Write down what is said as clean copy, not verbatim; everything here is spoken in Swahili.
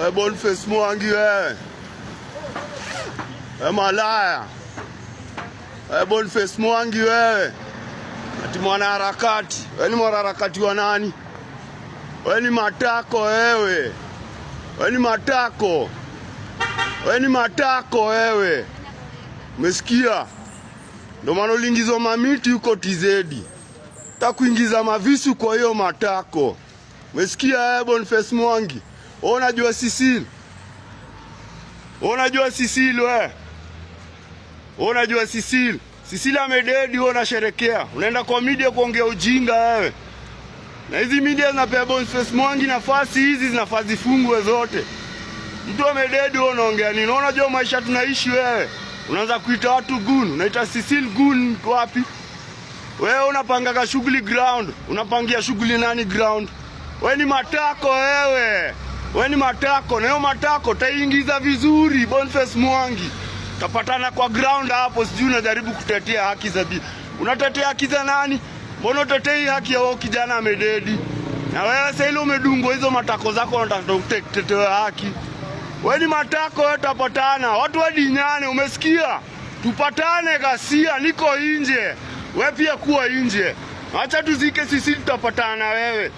Boniface Mwangi wewe. Malaya. Boniface Mwangi wewe. Ati mwanaharakati. Wewe ni mwanaharakati wa nani? Wewe ni matako wewe. Wewe ni matako. Wewe ni matako wewe. Umesikia? Ndio maana uliingizwa mamiti huko TZ. Takuingiza mavisu kwa hiyo matako. Umesikia Boniface Mwangi? Unajua Cecile? Unajua Cecile wewe? Unajua Cecile? Cecile amededi wewe unasherekea. Unaenda kwa media kuongea ujinga wewe. Na hizi media zinapea Boniface Mwangi nafasi, hizi zinafaa zifungwe zote. Mtu amededi wewe unaongea nini? Unajua maisha tunaishi wewe. Unaanza kuita watu gun, unaita Cecile gun wapi? Wewe unapanga shughuli ground, unapangia shughuli nani ground? Wewe ni matako wewe. Wewe ni matako, na hiyo matako taingiza vizuri Boniface Mwangi. Tapatana kwa ground hapo, sijui unajaribu kutetea haki za bi. Unatetea haki za nani? Mbona utetei haki ya wao kijana amededi? Na wewe sasa ile umedungwa hizo matako zako unataka kutetea haki. Wewe ni matako wewe, tapatana. Watu wadinyane, umesikia? Tupatane Ghasia, niko nje. Wewe pia kuwa nje. Acha tuzike sisi, tutapatana wewe.